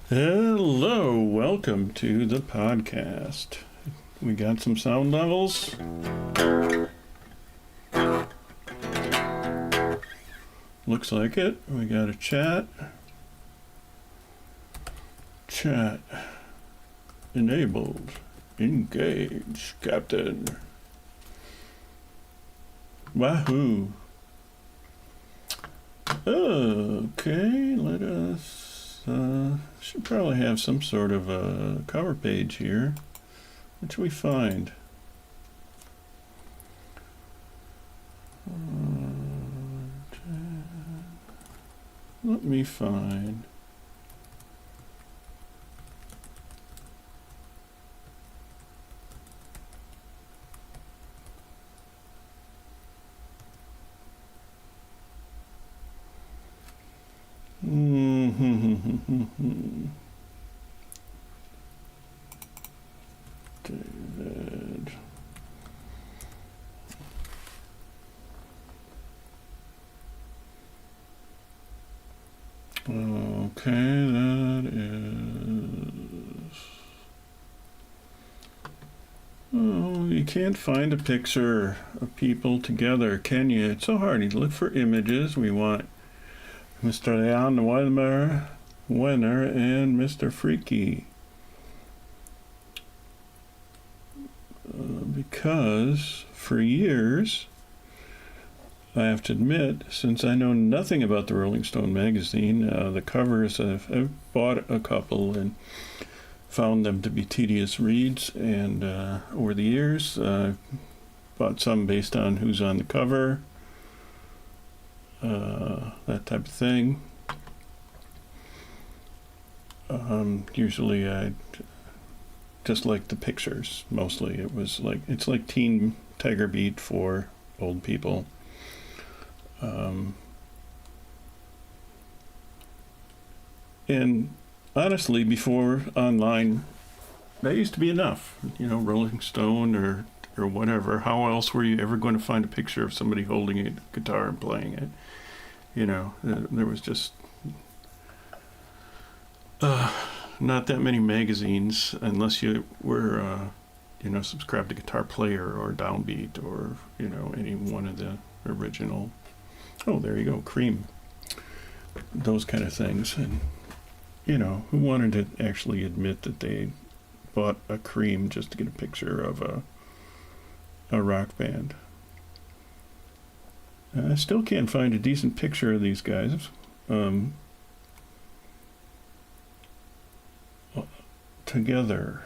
Hello, welcome to the podcast. We got some sound levels. Looks like it. We got a chat. Chat enabled. Engage, Captain. Wahoo. Okay, let us should probably have some sort of a cover page here. What should we find? Let me find. David. Okay, that is... Oh, you can't find a picture of people together, can you? It's so hard. You look for images. We want Mr. Jann Wenner and Mr. Freaky. Because for years, I have to admit, since I know nothing about the Rolling Stone magazine, the covers, I've bought a couple and found them to be tedious reads, and over the years, I've bought some based on who's on the cover, that type of thing. Usually I just like the pictures, mostly. It's like Teen Tiger Beat for old people. And honestly, before online, that used to be enough. You know, Rolling Stone or whatever. How else were you ever going to find a picture of somebody holding a guitar and playing it? You know, there was just not that many magazines, unless you were, subscribed to Guitar Player or Downbeat or, any one of the original. Oh, there you go, Cream. Those kind of things. And, who wanted to actually admit that they bought a Cream just to get a picture of a rock band? I still can't find a decent picture of these guys. Together.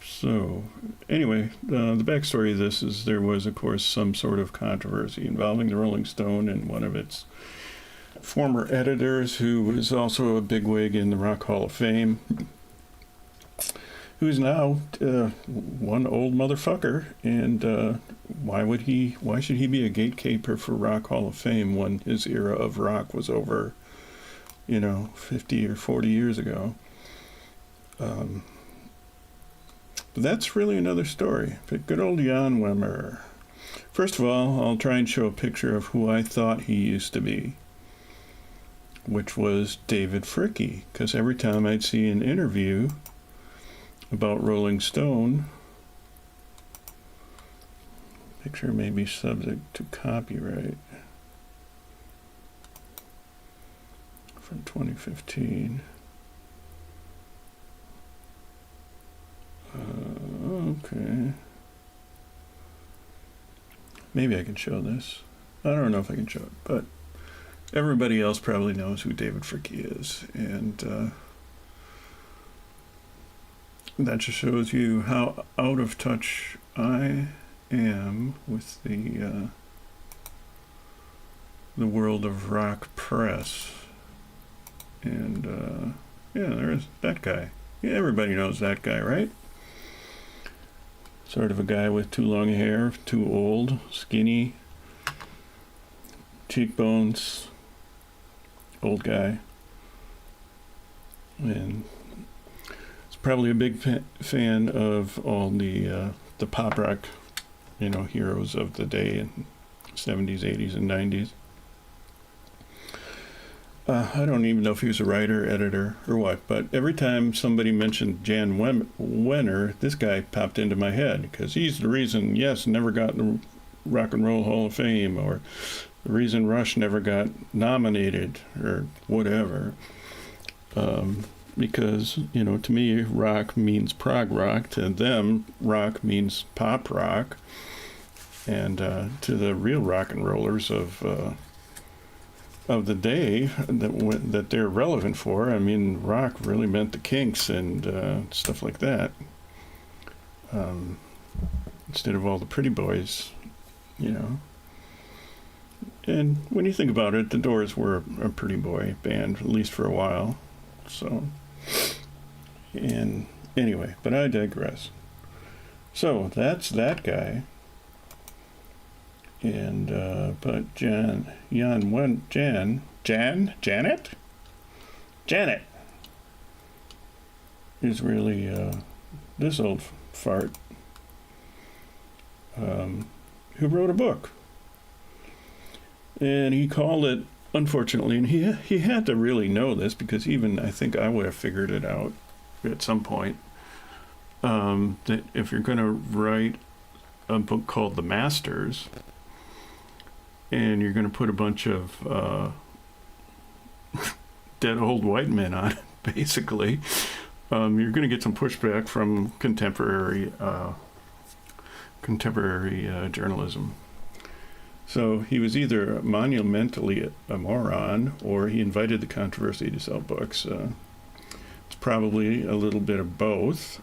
So, anyway, the backstory of this is there was, of course, some sort of controversy involving the Rolling Stone and one of its former editors, who was also a bigwig in the Rock Hall of Fame, who's now one old motherfucker, and why should he be a gatekeeper for Rock Hall of Fame when his era of rock was over, 50 or 40 years ago? But that's really another story. But good old Jann Wenner. First of all, I'll try and show a picture of who I thought he used to be, which was David Fricke, because every time I'd see an interview about Rolling Stone, picture may be subject to copyright, from 2015. Okay. Maybe I can show this. I don't know if I can show it, but everybody else probably knows who David Fricke is, and that just shows you how out of touch I am with the world of rock press. And yeah, there's that guy. Yeah, everybody knows that guy, right? Sort of a guy with too long hair, too old, skinny, cheekbones, old guy. And probably a big fan of all the pop rock, heroes of the day in 70s, 80s, and 90s. I don't even know if he was a writer, editor, or what, but every time somebody mentioned Jann Wenner, this guy popped into my head, because he's the reason Yes never got in the Rock and Roll Hall of Fame, or the reason Rush never got nominated, or whatever. Because, you know, to me, rock means prog rock. To them, rock means pop rock. And to the real rock and rollers of the day that they're relevant for, I mean, rock really meant the Kinks and stuff like that. Instead of all the pretty boys, you know. And when you think about it, the Doors were a pretty boy band, at least for a while. So, and anyway, but I digress. So that's that guy. And but Janet is really this old fart who wrote a book, and he called it, unfortunately, and he had to really know this, because even I think I would have figured it out at some point, that if you're going to write a book called The Masters, and you're going to put a bunch of dead old white men on it, basically, you're going to get some pushback from contemporary journalism. So he was either monumentally a moron, or he invited the controversy to sell books. It's probably a little bit of both.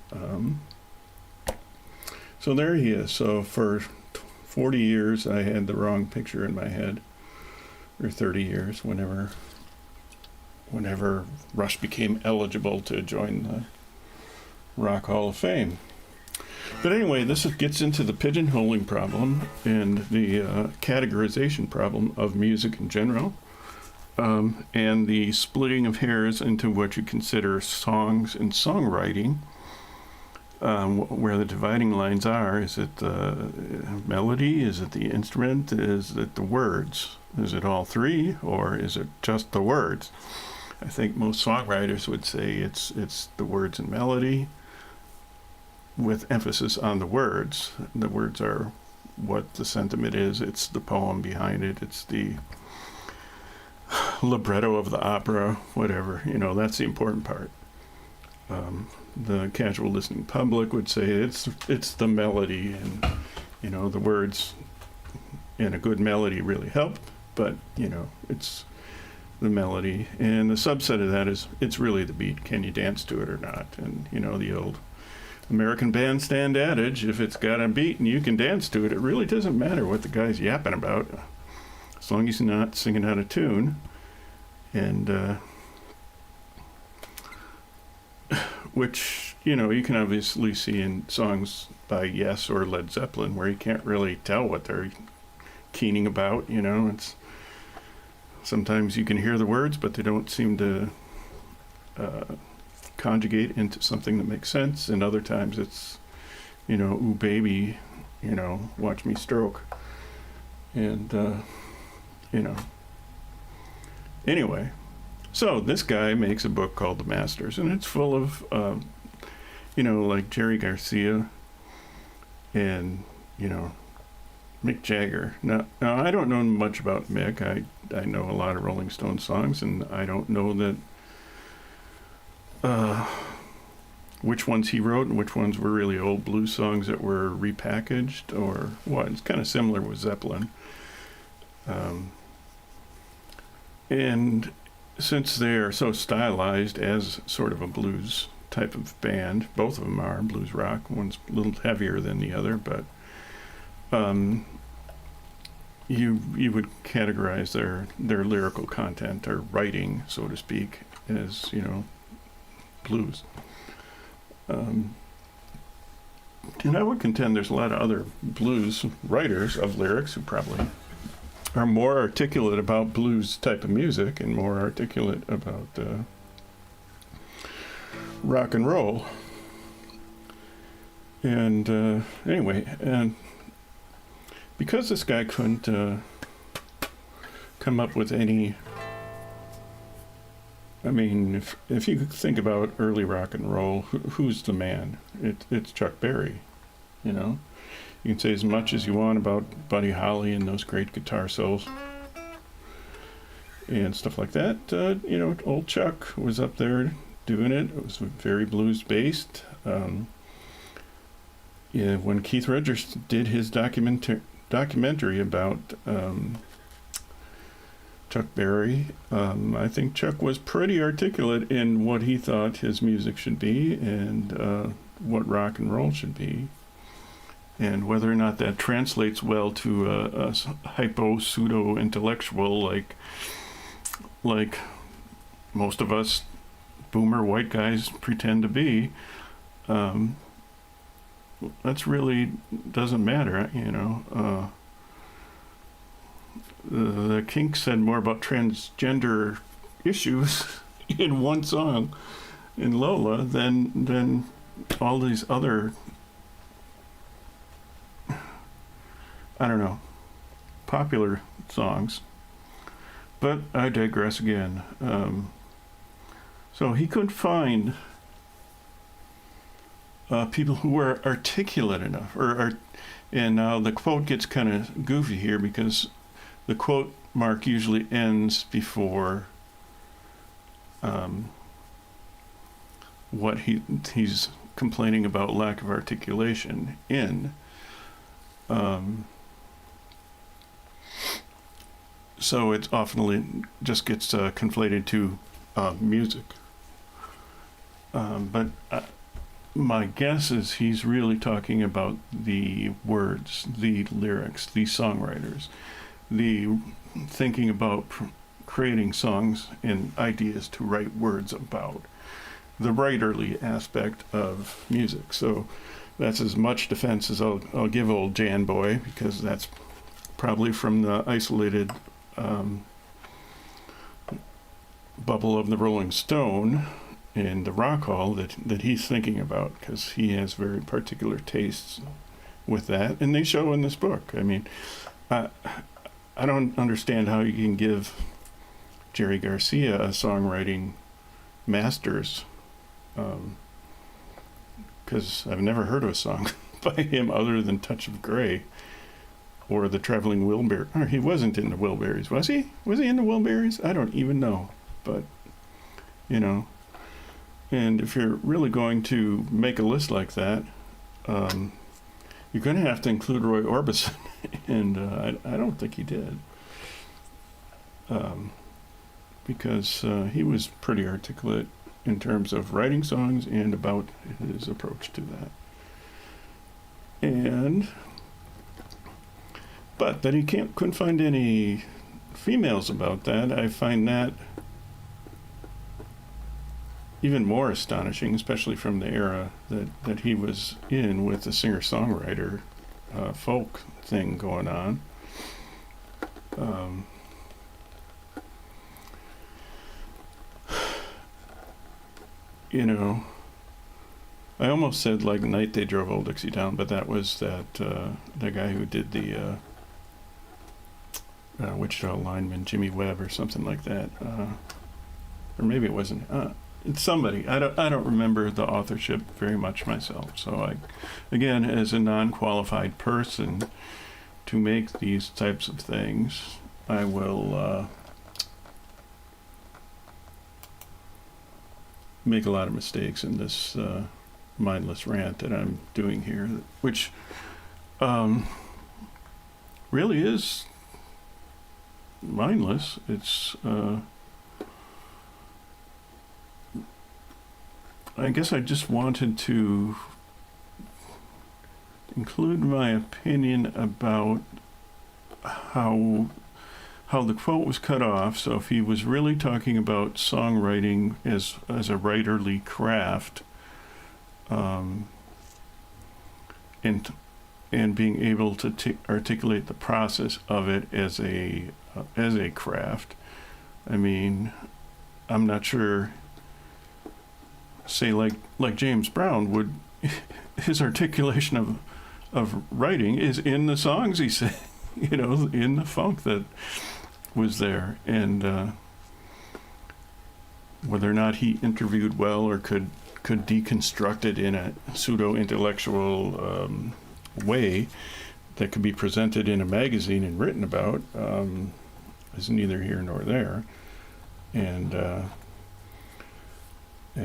So there he is. So for 40 years, I had the wrong picture in my head, or 30 years, whenever Rush became eligible to join the Rock Hall of Fame. But anyway, this gets into the pigeonholing problem and the categorization problem of music in general, and the splitting of hairs into what you consider songs and songwriting, where the dividing lines are. Is it the melody? Is it the instrument? Is it the words? Is it all three, or is it just the words? I think most songwriters would say it's the words and melody, with emphasis on the words. The words are what the sentiment is. It's the poem behind it. It's the libretto of the opera, whatever. You know, that's the important part. The casual listening public would say it's the melody, and, you know, the words and a good melody really help, but, you know, it's the melody. And the subset of that is it's really the beat. Can you dance to it or not? And, you know, the old American bandstand adage, if it's got a beat and you can dance to it, it really doesn't matter what the guy's yapping about, as long as he's not singing out of tune. And which, you know, you can obviously see in songs by Yes or Led Zeppelin, where you can't really tell what they're keening about. You know, it's sometimes you can hear the words, but they don't seem to conjugate into something that makes sense, and other times it's, you know, ooh baby, you know, watch me stroke. And you know, anyway, so this guy makes a book called The Masters, and it's full of you know, like Jerry Garcia and, you know, Mick Jagger. Now I don't know much about Mick. I know a lot of Rolling Stone songs, and I don't know that which ones he wrote and which ones were really old blues songs that were repackaged, or what. It's kind of similar with Zeppelin. And since they're so stylized as sort of a blues type of band, both of them are blues rock. One's a little heavier than the other, but you would categorize their lyrical content, or writing, so to speak, as, you know, blues. And I would contend there's a lot of other blues writers of lyrics who probably are more articulate about blues type of music and more articulate about rock and roll. And anyway, and because this guy couldn't come up with any I mean, if you think about early rock and roll, who's the man? It's Chuck Berry, you know? You can say as much as you want about Buddy Holly and those great guitar solos and stuff like that. You know, old Chuck was up there doing it. It was very blues-based. Yeah, when Keith Richards did his documentary about Chuck Berry, I think Chuck was pretty articulate in what he thought his music should be and what rock and roll should be. And whether or not that translates well to a pseudo-intellectual like most of us boomer white guys pretend to be, that's really doesn't matter, you know. The Kinks said more about transgender issues in one song in Lola than all these other, I don't know, popular songs. But I digress again. So he couldn't find people who were articulate enough, and now the quote gets kind of goofy here because the quote mark usually ends before what he's complaining about lack of articulation in. So it often just gets conflated to music. But my guess is he's really talking about the words, the lyrics, the songwriters, the thinking about creating songs and ideas to write words about, the writerly aspect of music. So that's as much defense as I'll give old Jan Boy, because that's probably from the isolated bubble of the Rolling Stone and the Rock Hall that he's thinking about, because he has very particular tastes with that, and they show in this book. I mean, I don't understand how you can give Jerry Garcia a songwriting master's, because I've never heard of a song by him other than Touch of Grey or the Traveling Wilburys. Or he wasn't in the Wilburys, was he? Was he in the Wilburys? I don't even know. But, you know, and if you're really going to make a list like that, you're going to have to include Roy Orbison, and I don't think he did, because he was pretty articulate in terms of writing songs and about his approach to that. But that he couldn't find any females about that, I find that even more astonishing, especially from the era that he was in with the singer-songwriter folk thing going on. You know, I almost said like Night They Drove Old Dixie Down, but that was that guy who did the Wichita lineman, Jimmy Webb or something like that. Or maybe it wasn't. It's somebody. I don't remember the authorship very much myself. So I, again, as a non-qualified person to make these types of things, I will make a lot of mistakes in this mindless rant that I'm doing here, which really is mindless. It's I guess I just wanted to include my opinion about how the quote was cut off. So if he was really talking about songwriting as a writerly craft, and being able to articulate the process of it as a craft, I mean, I'm not sure. Say like James Brown would, his articulation of writing is in the songs he sang, you know, in the funk that was there, and whether or not he interviewed well or could deconstruct it in a pseudo-intellectual way that could be presented in a magazine and written about, is neither here nor there. And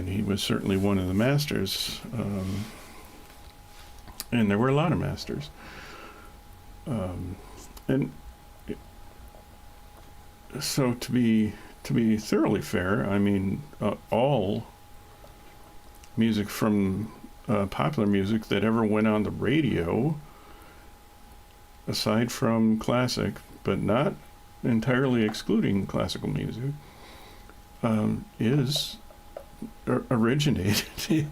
he was certainly one of the masters. And there were a lot of masters. And so to be thoroughly fair, I mean, all music from popular music that ever went on the radio, aside from classic, but not entirely excluding classical music, is originated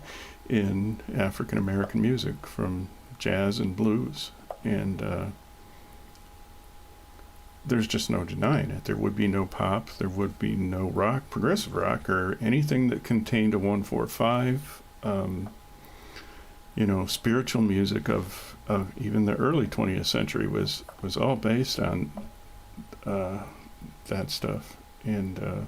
in African American music, from jazz and blues, and there's just no denying it. There would be no pop, there would be no rock, progressive rock, or anything that contained a 1/4/5. Spiritual music of even the early 20th century was all based on that stuff. And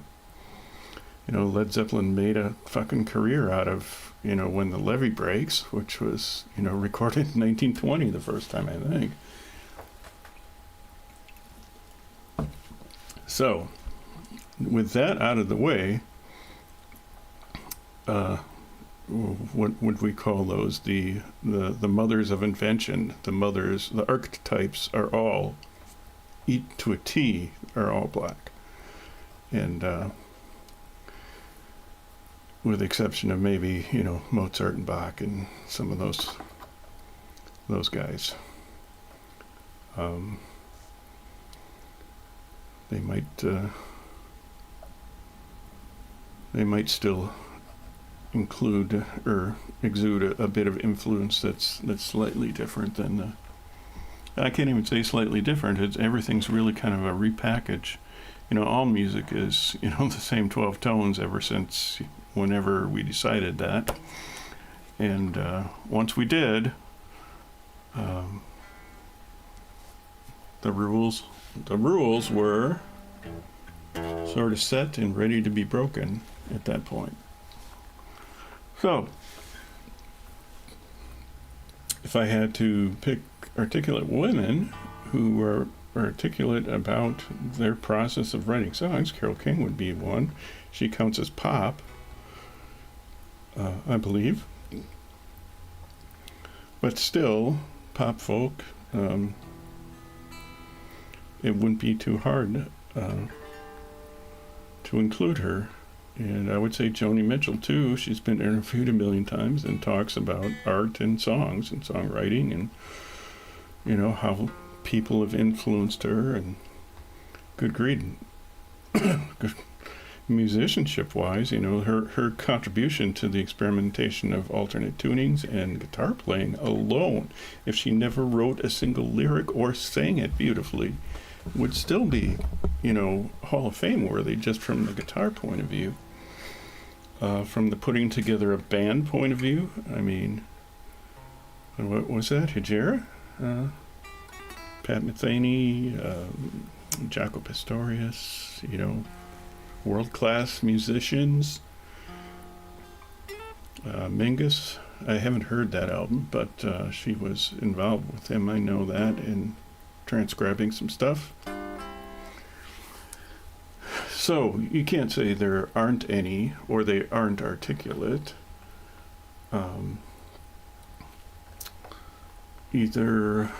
Led Zeppelin made a fucking career out of When the Levee Breaks, which was recorded in 1920 the first time, I think. So, with that out of the way, what would we call those? The mothers of invention. The archetypes are all, to a T, are all black, and with the exception of maybe Mozart and Bach and some of those guys. They might still include or exude a bit of influence that's slightly different than I can't even say slightly different. Everything's really kind of a repackage. All music is the same 12 tones ever since whenever we decided that. And once we did, the rules were sort of set and ready to be broken at that point. So, if I had to pick articulate women who were articulate about their process of writing songs, Carole King would be one. She counts as pop, I believe. But still, pop folk, it wouldn't be too hard to include her. And I would say Joni Mitchell, too. She's been interviewed a million times and talks about art and songs and songwriting and, how people have influenced her, and good grief. Musicianship-wise, her contribution to the experimentation of alternate tunings and guitar playing alone, if she never wrote a single lyric or sang it beautifully, would still be, Hall of Fame worthy just from the guitar point of view. From the putting together a band point of view, I mean, what was that? Hejira? Pat Metheny, Jaco Pastorius, world-class musicians. Mingus, I haven't heard that album, but she was involved with him, I know that, in transcribing some stuff. So, you can't say there aren't any, or they aren't articulate. Either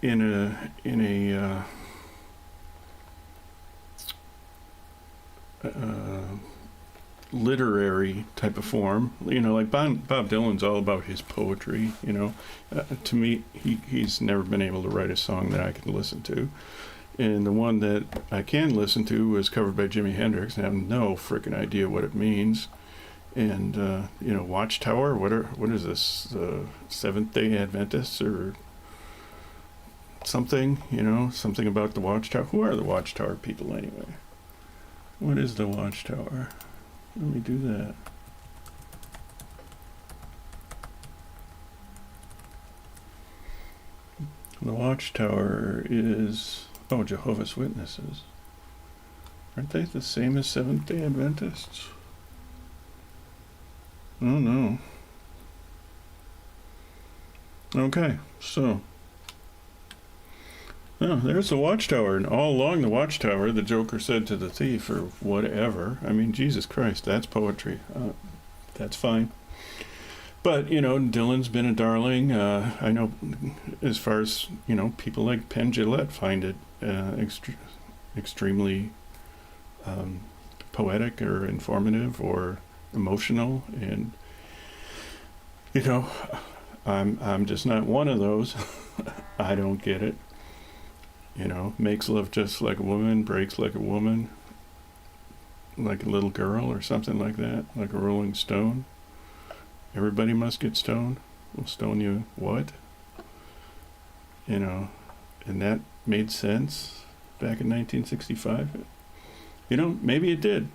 in a literary type of form, like Bob Dylan's all about his poetry. To me, he's never been able to write a song that I can listen to, and the one that I can listen to was covered by Jimi Hendrix, and I have no freaking idea what it means. And Watchtower, what is this, Seventh-day Adventists or something, something about the Watchtower. Who are the Watchtower people anyway? What is the Watchtower? Let me do that. The Watchtower is Oh, Jehovah's Witnesses. Aren't they the same as Seventh-day Adventists? Oh, no. Okay, so. Oh, there's the watchtower, and all along the watchtower, the Joker said to the thief, or whatever. I mean, Jesus Christ, that's poetry. That's fine. But, Dylan's been a darling. I know as far as, people like Penn Jillette find it extremely poetic or informative or emotional. And, I'm just not one of those. I don't get it. Makes love just like a woman, breaks like a woman, like a little girl or something like that, like a rolling stone. Everybody must get stoned. We'll stone you. What? And that made sense back in 1965. Maybe it did.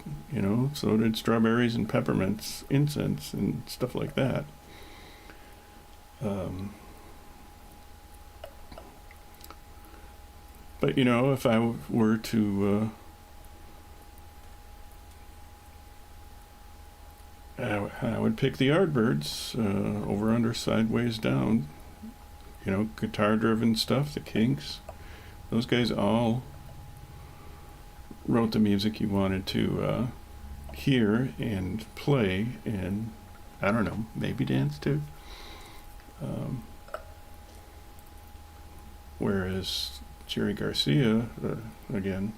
So did strawberries and peppermints, incense and stuff like that. But, if I were to, I would pick the Yardbirds, over, under, sideways, down. Guitar-driven stuff, the Kinks. Those guys all wrote the music you wanted to hear and play and, I don't know, maybe dance to. Whereas Jerry Garcia, again,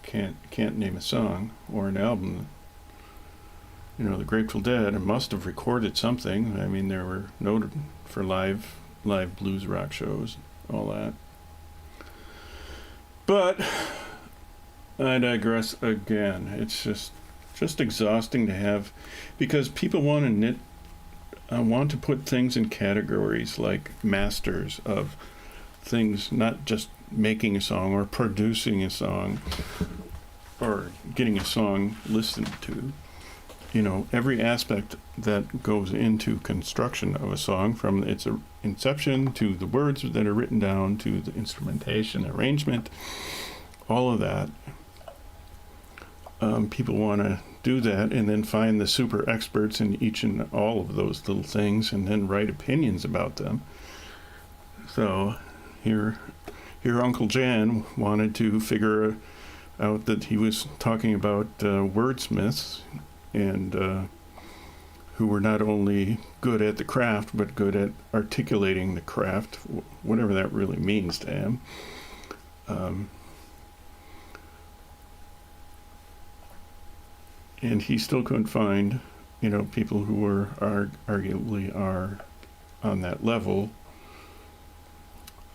can't name a song or an album. The Grateful Dead must have recorded something. I mean, they were noted for live blues rock shows, all that. But I digress again. It's just exhausting to have, because people want to put things in categories like masters of things, not just making a song or producing a song or getting a song listened to. Every aspect that goes into construction of a song, from its inception to the words that are written down to the instrumentation, arrangement, all of that. People want to do that and then find the super experts in each and all of those little things and then write opinions about them. So here Uncle Jan wanted to figure out that he was talking about wordsmiths and who were not only good at the craft but good at articulating the craft, whatever that really means to him. And he still couldn't find, people who were arguably are on that level,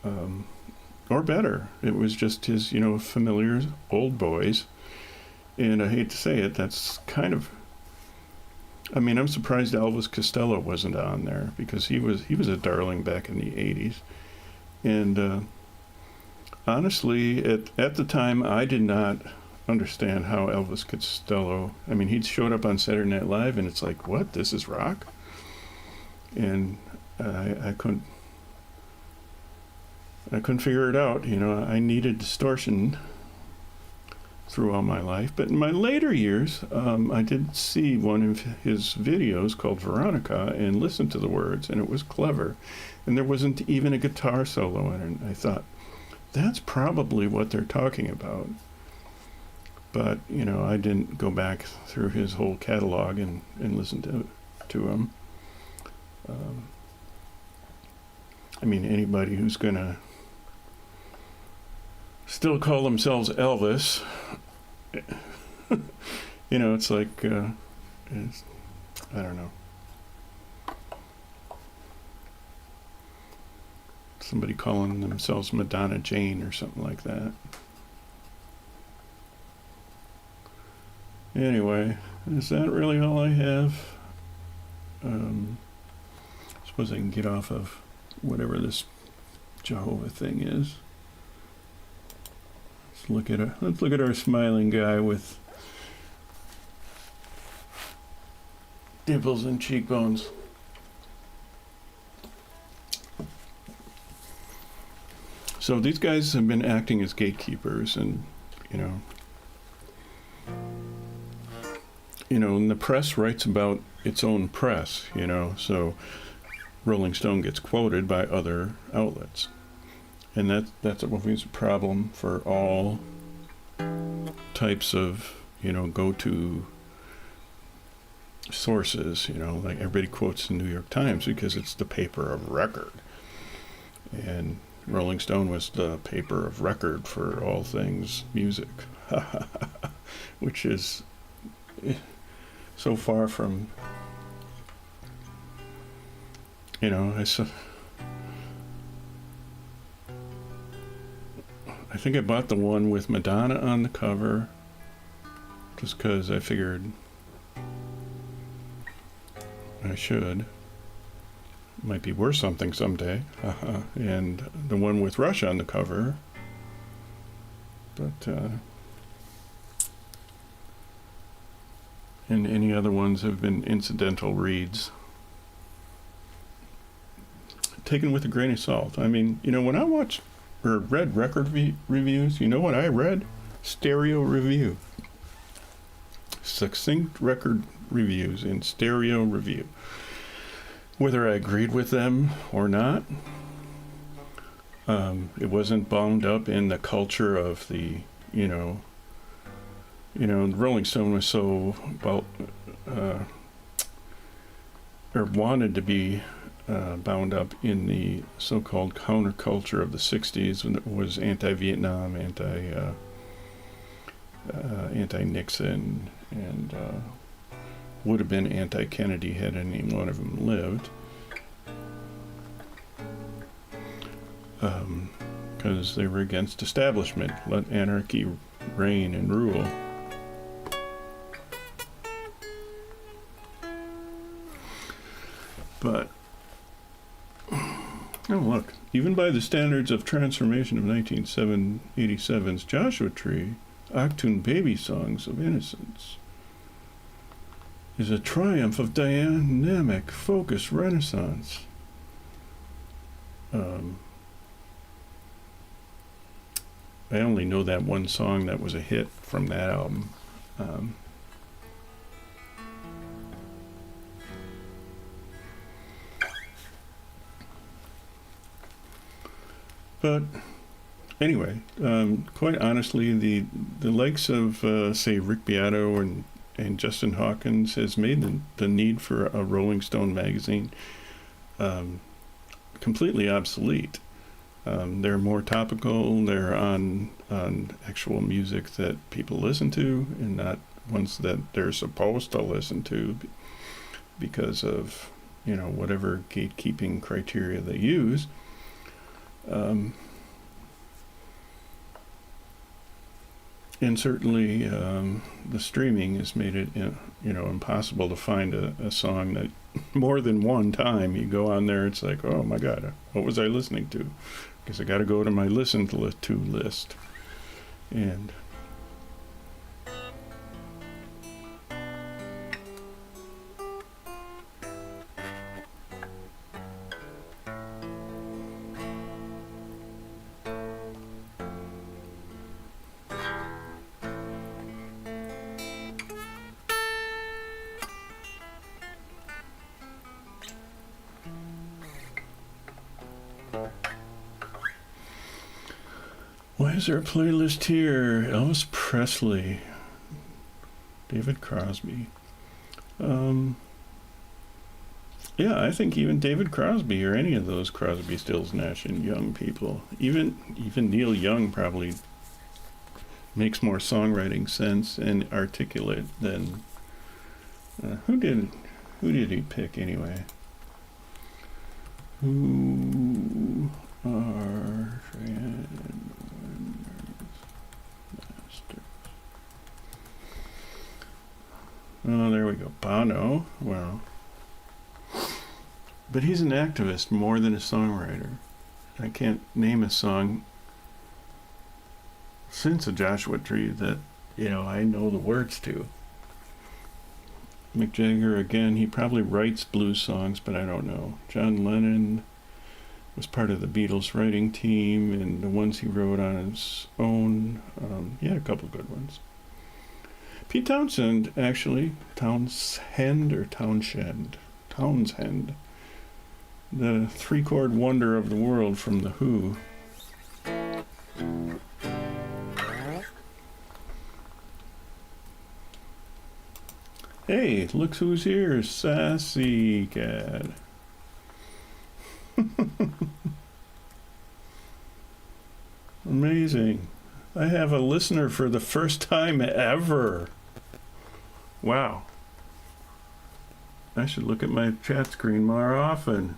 or better. It was just his, familiar old boys. And I hate to say it, that's kind of, I'm surprised Elvis Costello wasn't on there, because he was a darling back in the 80s. And honestly, at the time, I did not understand how Elvis Costello, he'd showed up on Saturday Night Live and it's like, what, this is rock? And I couldn't figure it out. I needed distortion through all my life. But in my later years, I did see one of his videos called Veronica and listened to the words, and it was clever. And there wasn't even a guitar solo in it. And I thought, that's probably what they're talking about. But, I didn't go back through his whole catalog and listen to him. Anybody who's going to still call themselves Elvis, it's like, I don't know. Somebody calling themselves Madonna Jane or something like that. Anyway, is that really all I have? Suppose I can get off of whatever this Jehovah thing is. Let's look at our smiling guy with dimples and cheekbones. So these guys have been acting as gatekeepers, and and the press writes about its own press, so Rolling Stone gets quoted by other outlets. And that's always a problem for all types of, go-to sources, like everybody quotes the New York Times because it's the paper of record. And Rolling Stone was the paper of record for all things music, which is so far from, I think I bought the one with Madonna on the cover just because I figured I should. Might be worth something someday. And the one with Rush on the cover. But, and any other ones have been incidental reads. Taken with a grain of salt. I mean, when I watched or read record reviews, you know what I read? Stereo review. Succinct record reviews in stereo review. Whether I agreed with them or not, it wasn't bound up in the culture of the, Rolling Stone was so or wanted to be bound up in the so-called counterculture of the 60s when it was anti-Vietnam, anti-Nixon, and would have been anti-Kennedy had any one of them lived. Because they were against establishment. Let anarchy reign and rule. But oh, look, even by the standards of transformation of 1987's Joshua Tree, Achtung Baby Songs of Innocence is a triumph of dynamic, focused renaissance. I only know that one song that was a hit from that album. But anyway, quite honestly, the likes of, say, Rick Beato and Justin Hawkins has made the need for a Rolling Stone magazine completely obsolete. They're more topical. They're on actual music that people listen to and not ones that they're supposed to listen to because of, whatever gatekeeping criteria they use. And certainly the streaming has made it, impossible to find a song that more than one time you go on there, it's like, oh my God, what was I listening to? Because I got to go to my listen to list. And why is there a playlist here? Elvis Presley, David Crosby. Yeah, I think even David Crosby or any of those Crosby, Stills, Nash and Young people, even Neil Young probably makes more songwriting sense and articulate than who did he pick anyway? Who are Jann Wenner's masters? Oh, there we go. Bono. Well, but he's an activist more than a songwriter. I can't name a song since a Joshua Tree that, I know the words to. Mick Jagger, again, he probably writes blues songs, but I don't know. John Lennon, was part of the Beatles writing team, and the ones he wrote on his own. He had a couple of good ones. Pete Townshend, actually, Townshend, the three-chord wonder of the world from The Who. Hey, look who's here, Sassy Cat. Amazing. I have a listener for the first time ever. Wow. I should look at my chat screen more often.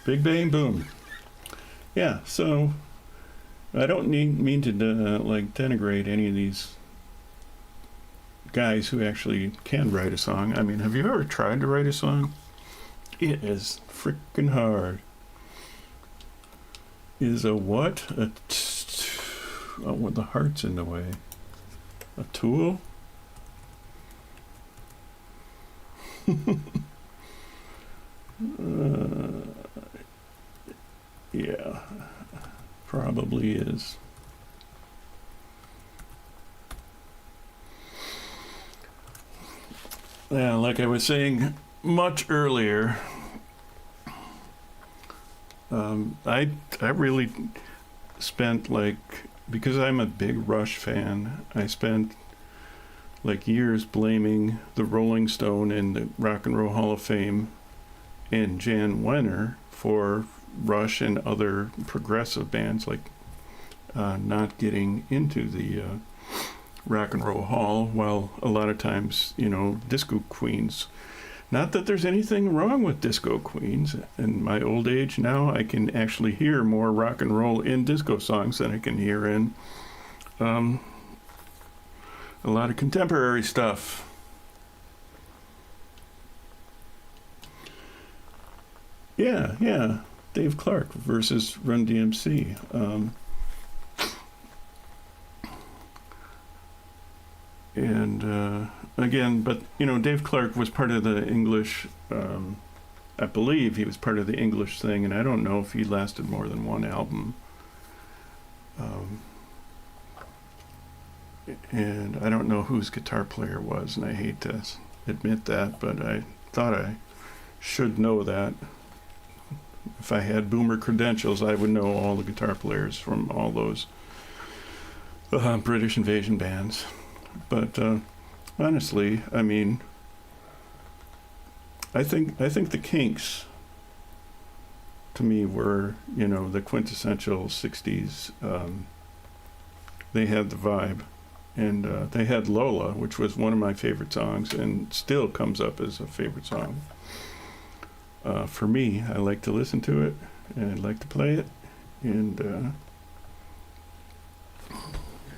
Big bang boom. Yeah, so I don't mean to denigrate any of these guys who actually can write a song. I mean, have you ever tried to write a song? It is freaking hard. Is a what? Oh, with the heart's in the way. A tool? Yeah, probably is. Yeah, like I was saying much earlier, I really spent because I'm a big Rush fan, I spent years blaming the Rolling Stone and the Rock and Roll Hall of Fame and Jann Wenner for Rush and other progressive bands not getting into the Rock and Roll Hall, while a lot of times, disco queens. Not that there's anything wrong with disco queens. In my old age now, I can actually hear more rock and roll in disco songs than I can hear in a lot of contemporary stuff. Yeah. Dave Clark versus Run DMC. Again, but Dave Clark was part of the English, I believe he was part of the English thing, and I don't know if he lasted more than one album. And I don't know whose guitar player was, and I hate to admit that, but I thought I should know that. If I had boomer credentials, I would know all the guitar players from all those British invasion bands. But honestly, I mean, I think the Kinks, to me, were the quintessential '60s. They had the vibe, and they had Lola, which was one of my favorite songs, and still comes up as a favorite song. For me, I like to listen to it, and I like to play it, and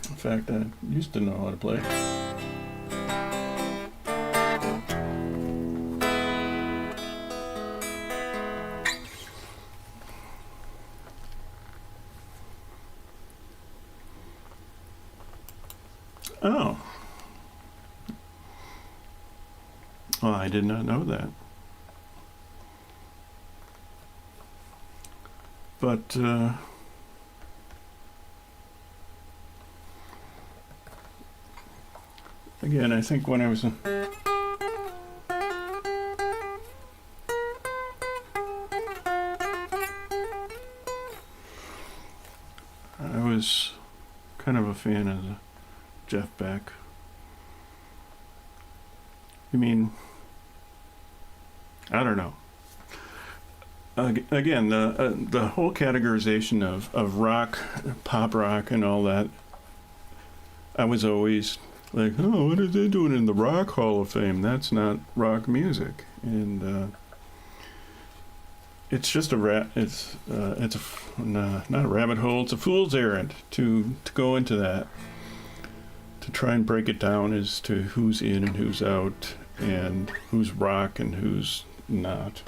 in fact, I used to know how to play. Oh. Oh, I did not know that. But again, I think when I was kind of a fan of Jeff Beck. I mean, I don't know. Again, the whole categorization of rock, pop rock, and all that, I was always like, oh, what are they doing in the Rock Hall of Fame? That's not rock music, and it's just not a rabbit hole. It's a fool's errand to go into that, to try and break it down as to who's in and who's out, and who's rock and who's not.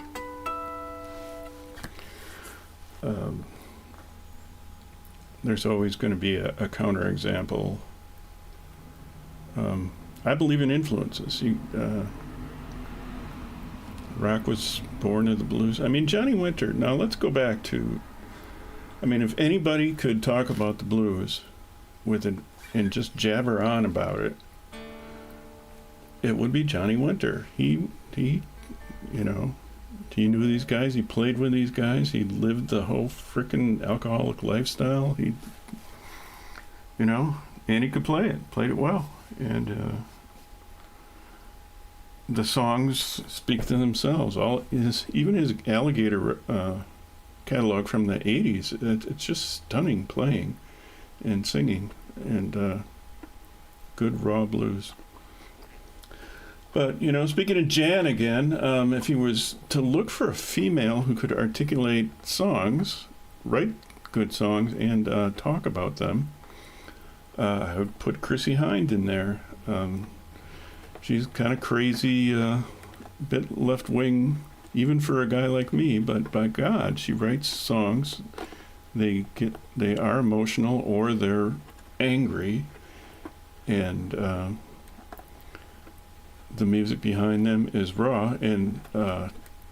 There's always going to be a counterexample. I believe in influences. rock was born of the blues. I mean, Johnny Winter. Now let's go back to. I mean, if anybody could talk about the blues with it and just jabber on about it, it would be Johnny Winter. He, you know, he knew these guys. He played with these guys. He lived the whole frickin' alcoholic lifestyle. He, you know, and he could play it. Played it well, and the songs speak to themselves. Even his Alligator catalog from the '80s. It's just stunning playing and singing, and good raw blues. But, you know, speaking of Jann again, if he was to look for a female who could articulate songs, write good songs, and talk about them, I would put Chrissie Hynde in there. She's kind of crazy, bit left-wing, even for a guy like me, but by God, she writes songs. They are emotional or they're angry, and the music behind them is raw, and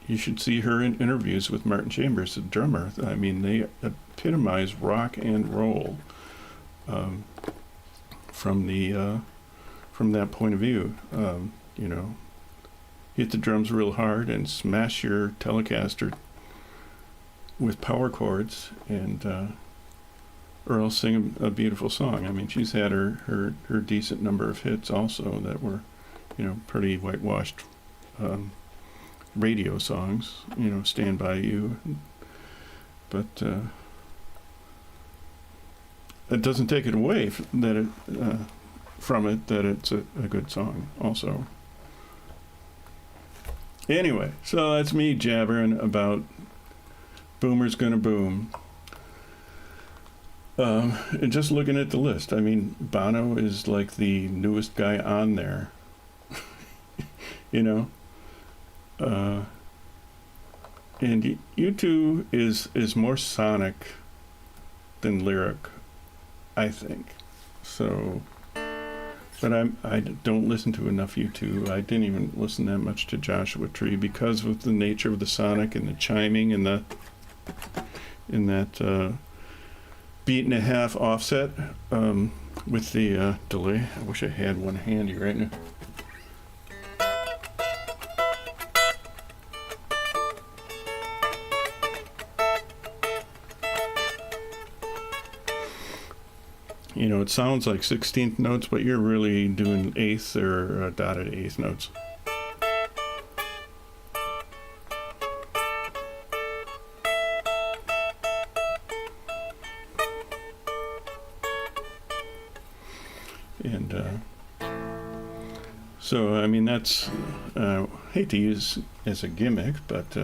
you should see her in interviews with Martin Chambers, the drummer. I mean, they epitomize rock and roll from that point of view. You know, hit the drums real hard and smash your Telecaster with power chords, and or else sing a beautiful song. I mean, she's had her decent number of hits also that were, you know, pretty whitewashed radio songs, you know, Stand By You. But it doesn't take it away from it that it's a good song also. Anyway, so that's me jabbering about Boomer's Gonna Boom. And just looking at the list, I mean, Bono is like the newest guy on there. You know, and U2 is more sonic than lyric, I think. So, but I don't listen to enough U2. I didn't even listen that much to Joshua Tree because of the nature of the sonic and the chiming and that beat and a half offset with the delay. I wish I had one handy right now. You know, it sounds like 16th notes, but you're really doing eighths or dotted eighth notes. And so, I mean, that's, hate to use as a gimmick, but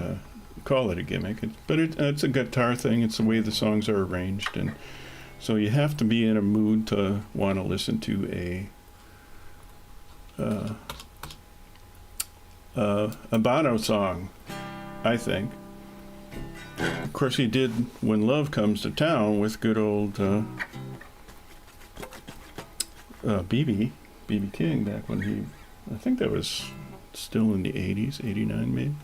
call it a gimmick. But it's a guitar thing. It's the way the songs are arranged, and so you have to be in a mood to want to listen to a Bono song, I think. Of course, he did When Love Comes to Town with good old B.B. King back when I think that was still in the 80s, 89 maybe.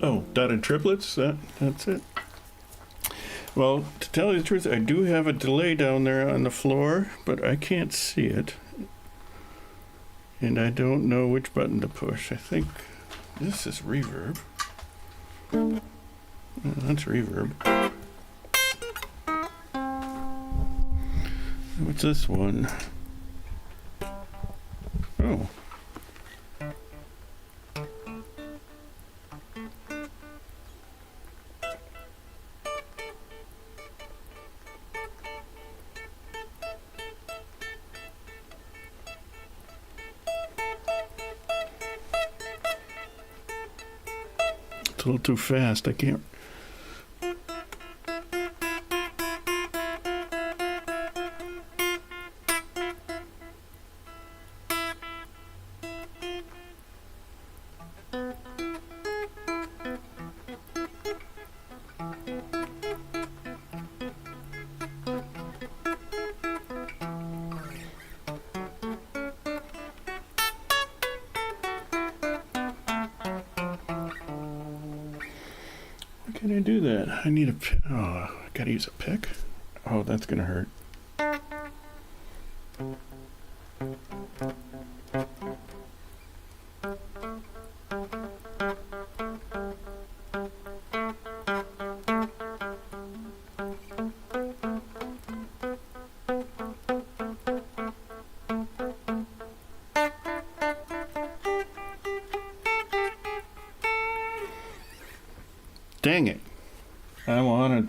Oh, dotted triplets? That's it. Well, to tell you the truth, I do have a delay down there on the floor, but I can't see it. And I don't know which button to push. I think this is reverb. Oh, that's reverb. What's this one? Oh. It's a little too fast. I can't. Can I do that? I need a pick. Oh, I gotta use a pick. Oh, that's gonna hurt. Dang it. I wanted.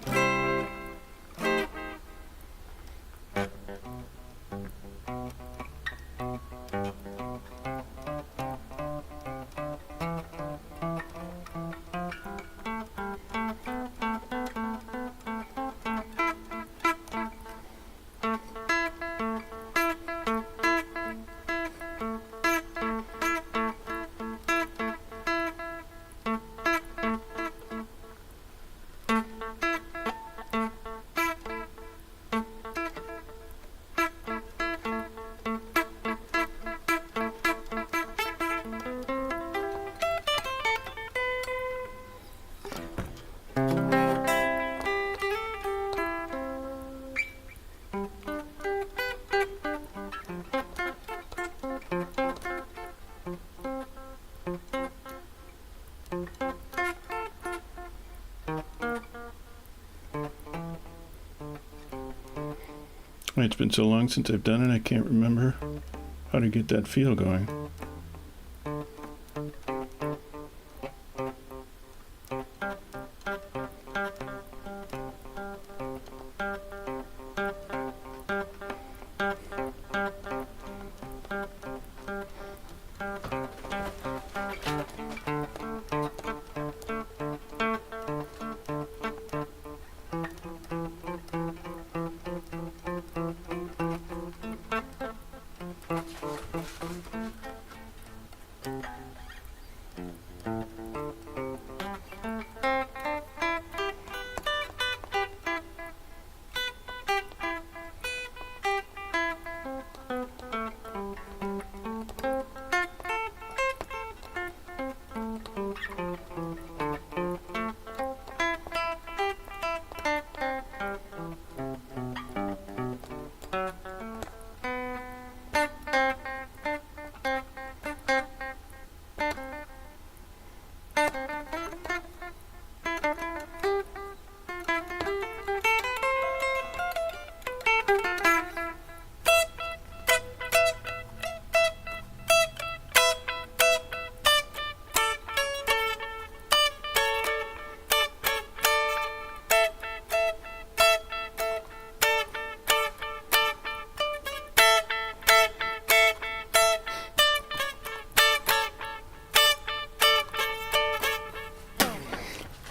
It's been so long since I've done it, I can't remember how to get that feel going.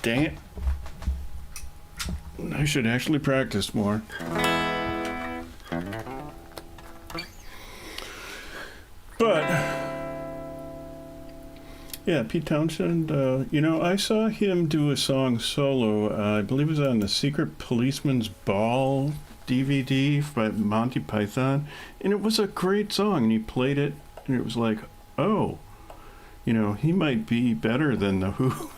Dang it. I should actually practice more. But, yeah, Pete Townshend, I saw him do a song solo. I believe it was on the Secret Policeman's Ball DVD by Monty Python. And it was a great song. And he played it, and it was like, oh, he might be better than The Who.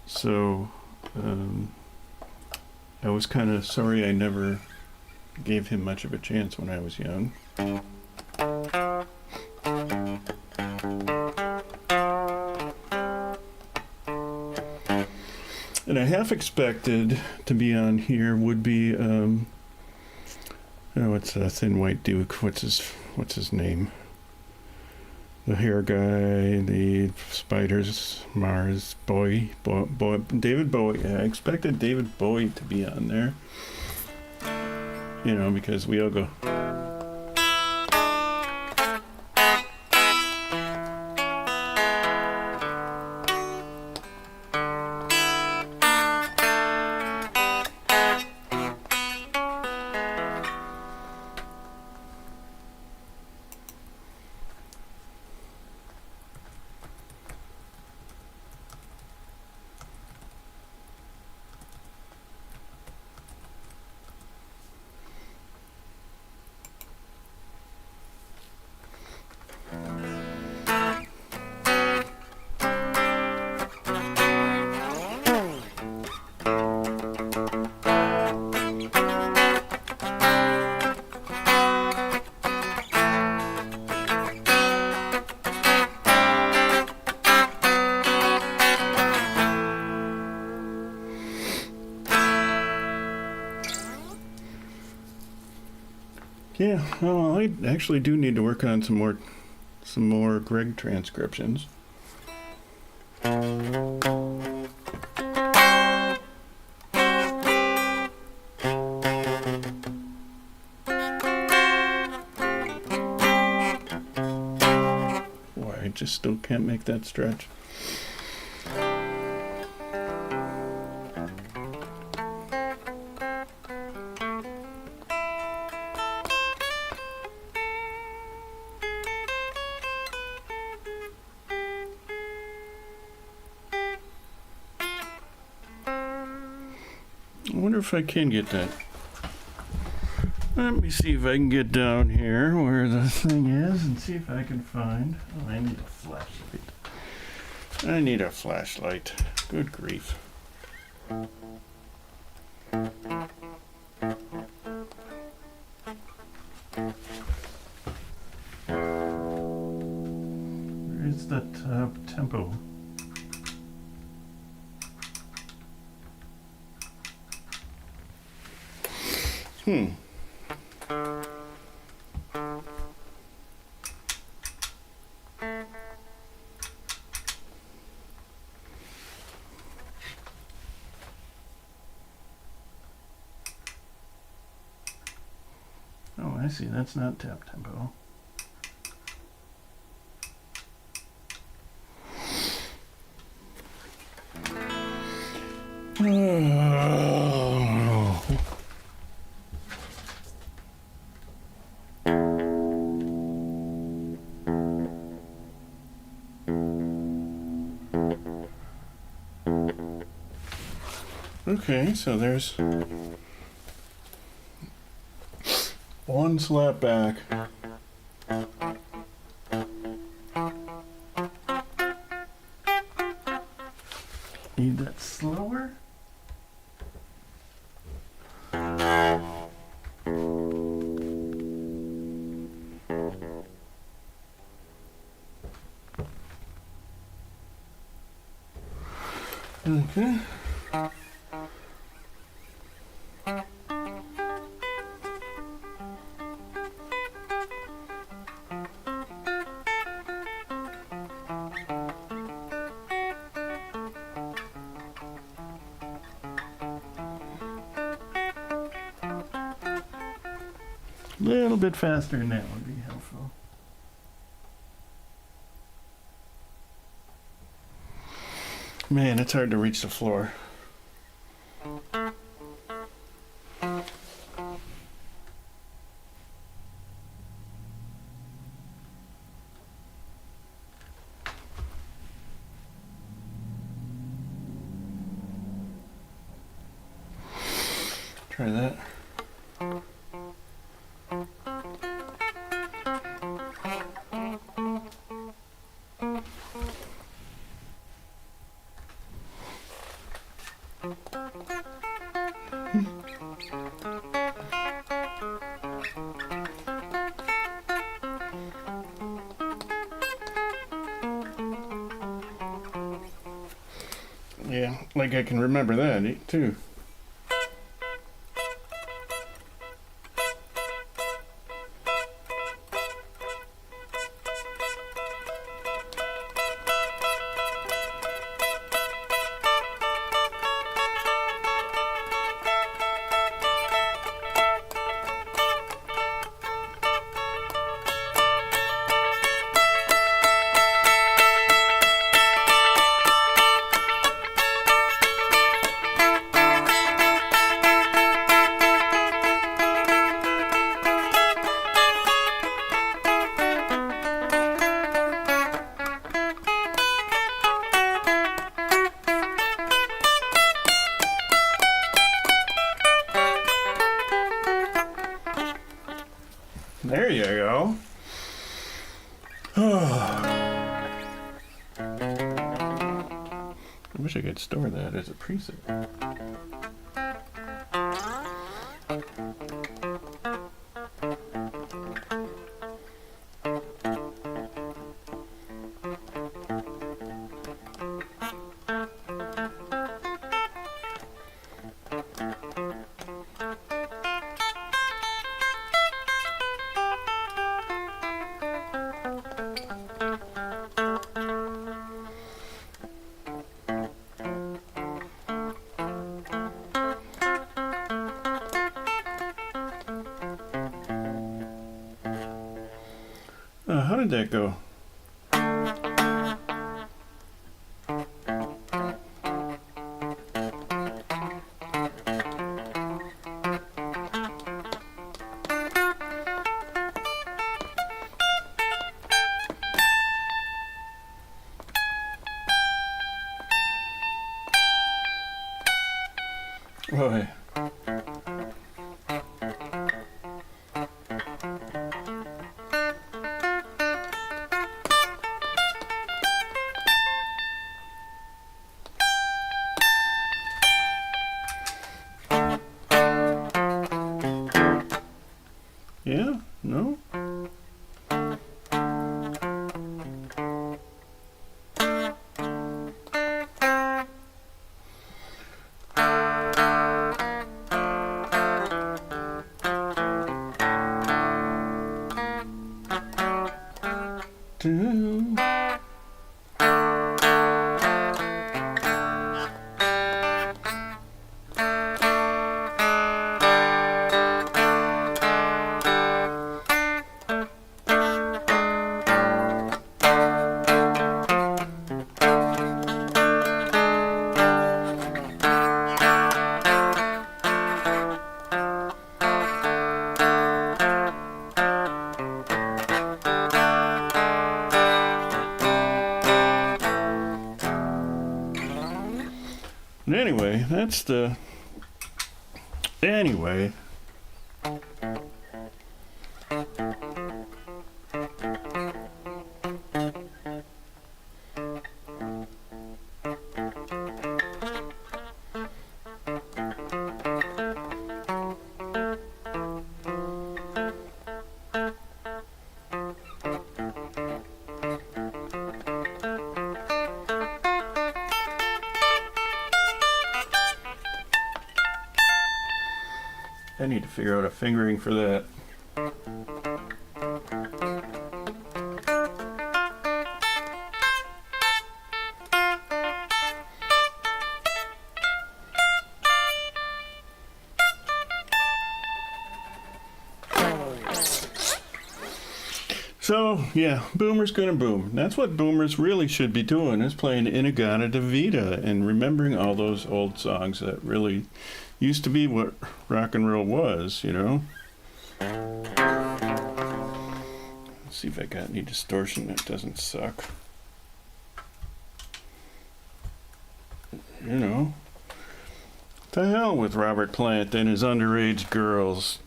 So I was kind of sorry I never gave him much of a chance when I was young. And I half expected to be on here would be what's a thin white duke? What's his name? The hair guy, the spiders, Mars boy, David Bowie. I expected David Bowie to be on there. You know, because we all go. Yeah, well, I actually do need to work on some more Greg transcriptions. Boy, I just still can't make that stretch. I wonder if I can get that. Let me see if I can get down here where the thing is and see if I can find. Oh, I need a flashlight. I need a flashlight. Good grief. Where is the tempo? Oh, I see. That's not tap tempo. Okay, so there's one slap back. Need that slower? Okay. A little bit faster than that would be helpful. Man, it's hard to reach the floor. Try that. Yeah, like I can remember that too. There you go. I wish I could store that as a preset. How did that go? Oh, hey. Yeah? No? Do. Anyway, that's the... Anyway. I need to figure out a fingering for that. So, yeah, Boomer's gonna boom. That's what boomers really should be doing, is playing Inagata Vita and remembering all those old songs that really used to be what rock and roll was, you know? Let's see if I got any distortion that doesn't suck. You know? To hell with Robert Plant and his underage girls.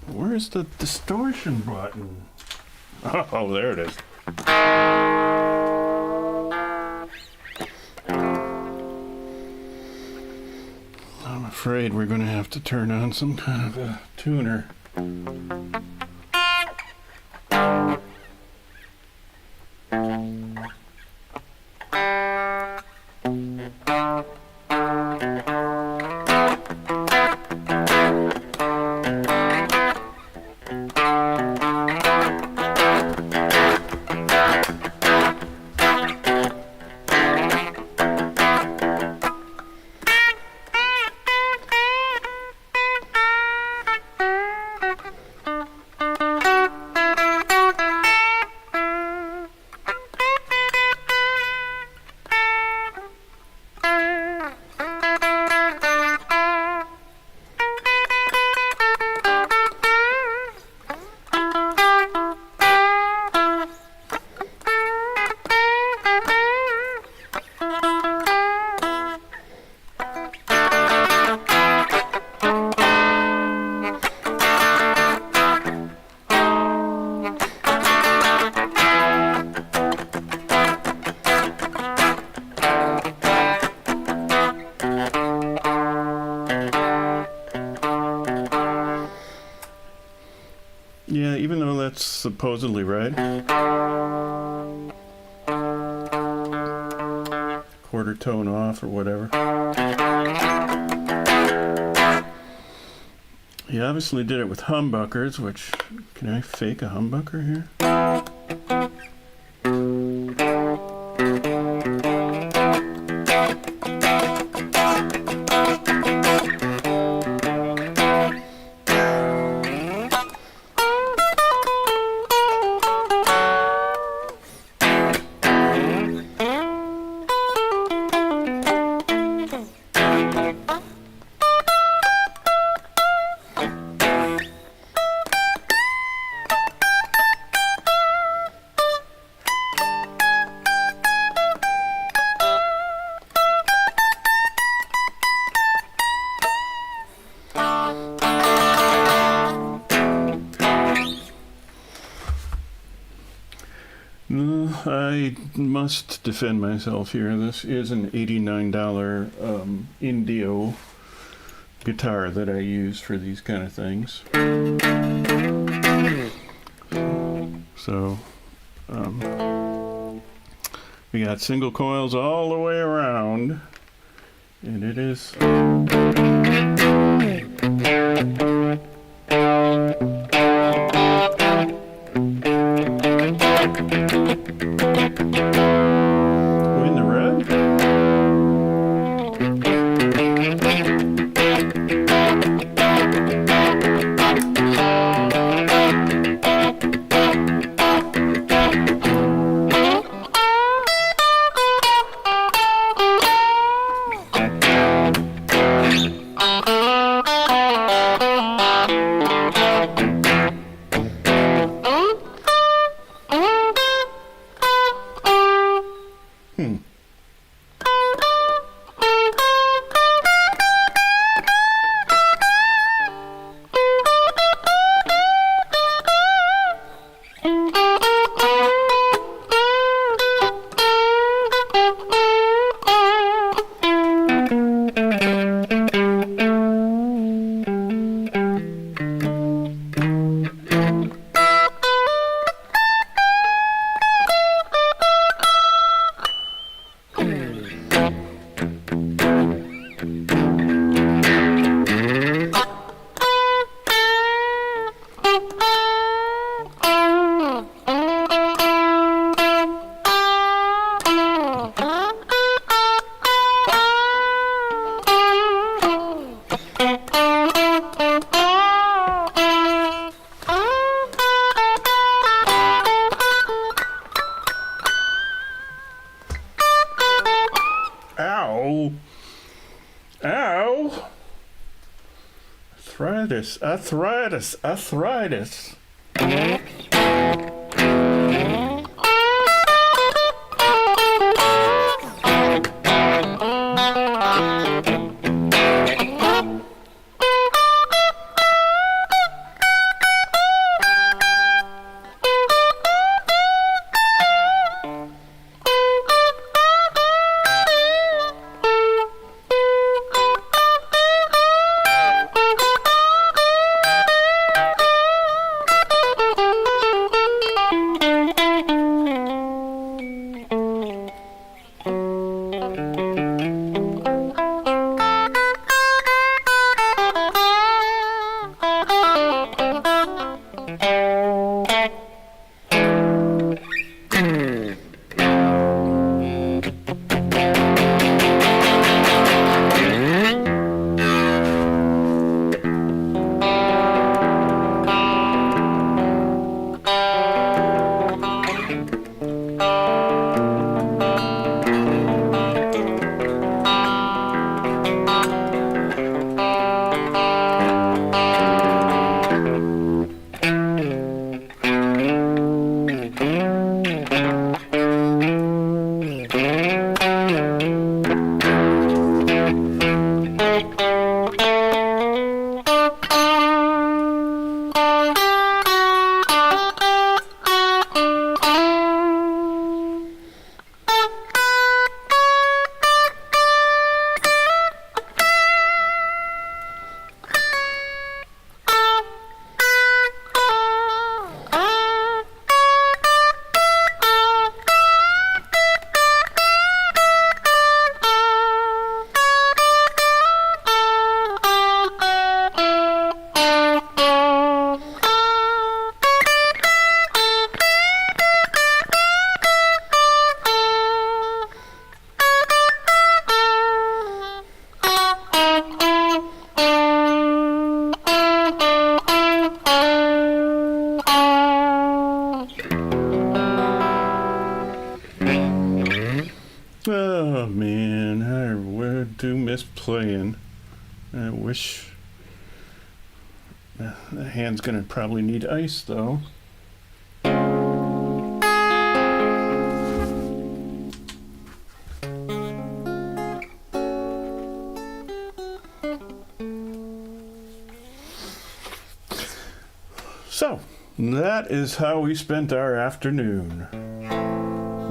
Where's the distortion button? Oh, there it is. afraid we're going to have to turn on some kind of a tuner. Yeah, even though that's supposedly right. Quarter tone off or whatever. He obviously did it with humbuckers, which, can I fake a humbucker here? I must defend myself here. This is an $89 Indio guitar that I use for these kind of things. So, we got single coils all the way around, and it is... Ow! Ow! Arthritis, arthritis, arthritis. And I do miss playing. I wish... the hand's gonna probably need ice, though. So, that is how we spent our afternoon.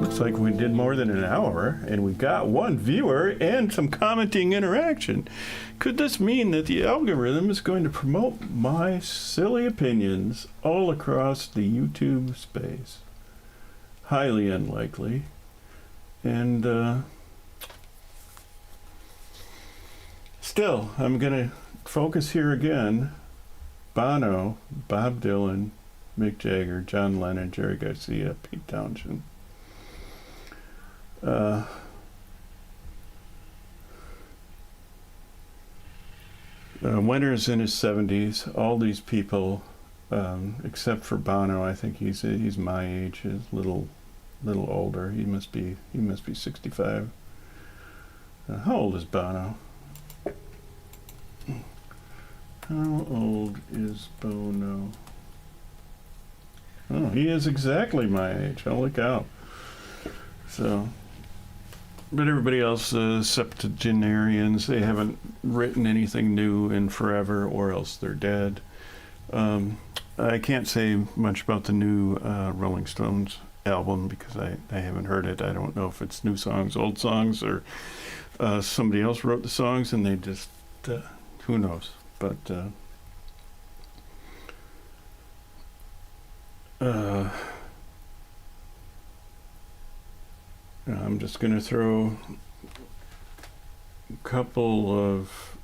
Looks like we did more than an hour, and we got one viewer and some commenting interaction. Could this mean that the algorithm is going to promote my silly opinions all across the YouTube space? Highly unlikely. And still, I'm going to focus here again. Bono, Bob Dylan, Mick Jagger, John Lennon, Jerry Garcia, Pete Townshend. Wenner's in his 70s. All these people, except for Bono, I think he's my age, a little older. He must be 65. How old is Bono? How old is Bono? Oh, he is exactly my age. Holy cow. So, but everybody else, septuagenarians, they haven't written anything new in forever, or else they're dead. I can't say much about the new Rolling Stones album because I haven't heard it. I don't know if it's new songs, old songs, or somebody else wrote the songs and they just, who knows. But I'm just going to throw a couple of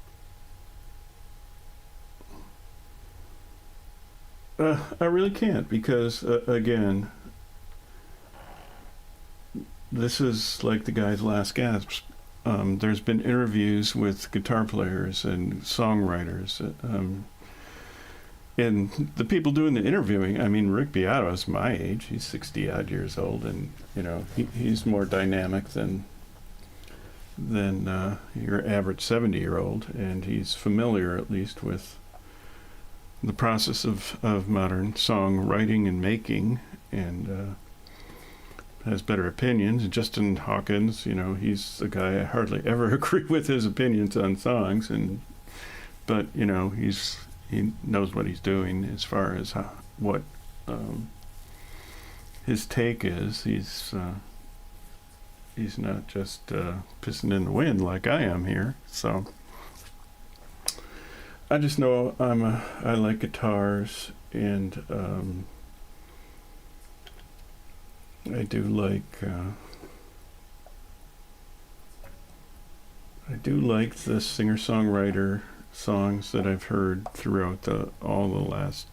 I really can't because again, this is like the guy's last gasps. There's been interviews with guitar players and songwriters, and the people doing the interviewing. I mean, Rick Beato's my age; he's 60-odd years old, and you know he's more dynamic than your average 70-year-old, and he's familiar at least with the process of modern song writing and making, and has better opinions. Justin Hawkins, you know, he's a guy I hardly ever agree with his opinions on songs, but you know, he knows what he's doing as far as what his take is. He's not just pissing in the wind like I am here. So I just know I like guitars, and I do like the singer-songwriter songs that I've heard throughout all the last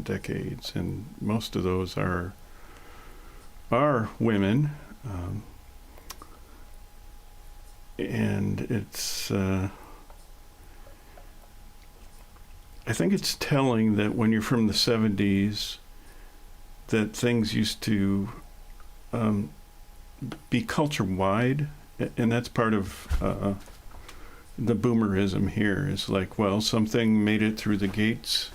decades, and most of those are women, and it's I think it's telling that when you're from the 70s that things used to be culture-wide, and that's part of the boomerism here. Is like, well, something made it through the gates,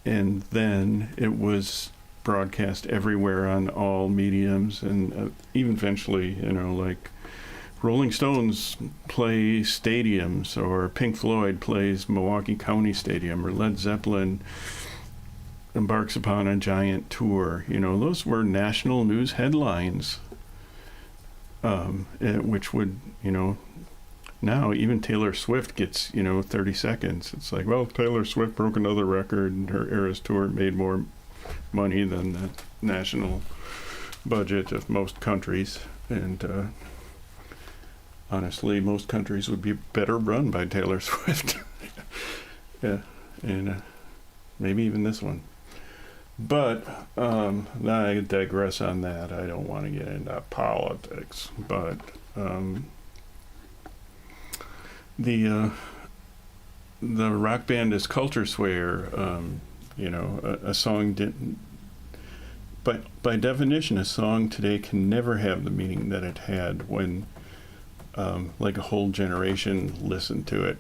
and then it was broadcast everywhere on all mediums, and even eventually, you know, like Rolling Stones play stadiums, or Pink Floyd plays Milwaukee County Stadium, or Led Zeppelin embarks upon a giant tour. You know, those were national news headlines, which would, you know, now even Taylor Swift gets, you know, 30 seconds. It's like, well, Taylor Swift broke another record, and her Eras tour made more money than the national budget of most countries. And honestly, most countries would be better run by Taylor Swift. Yeah, and maybe even this one. But I digress on that. I don't want to get into politics. But the rock band is culture swear. You know, a song didn't. But by definition, a song today can never have the meaning that it had when like a whole generation listened to it.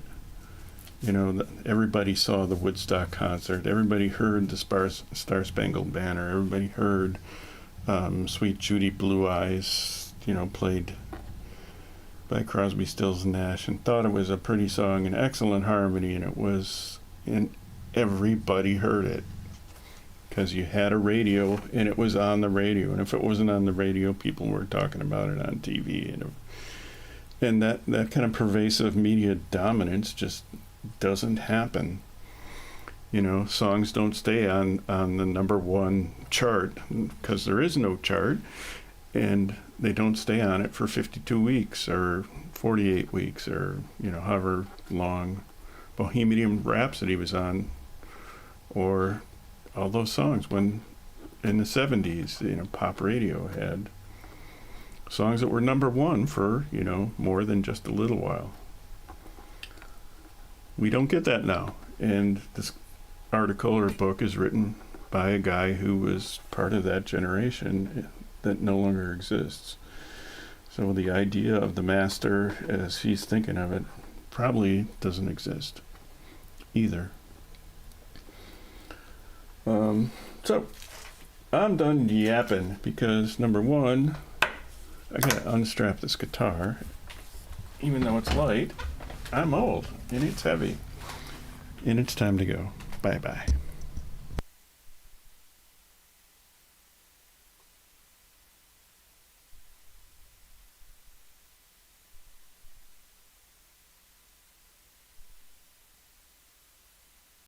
You know, everybody saw the Woodstock concert. Everybody heard the Star Spangled Banner. Everybody heard Sweet Judy Blue Eyes, you know, played by Crosby, Stills, and Nash, and thought it was a pretty song, an excellent harmony, and it was, and everybody heard it because you had a radio and it was on the radio, and if it wasn't on the radio, people were talking about it on TV, and that kind of pervasive media dominance just doesn't happen. You know, songs don't stay on the number one chart because there is no chart, and they don't stay on it for 52 weeks or 48 weeks or, you know, however long Bohemian Rhapsody was on, or all those songs when in the 70s, you know, pop radio had songs that were number one for, you know, more than just a little while. We don't get that now. And this article or book is written by a guy who was part of that generation that no longer exists. So the idea of the master as he's thinking of it probably doesn't exist either. So I'm done yapping because, number one, I gotta unstrap this guitar. Even though it's light, I'm old and it's heavy. And it's time to go. Bye-bye.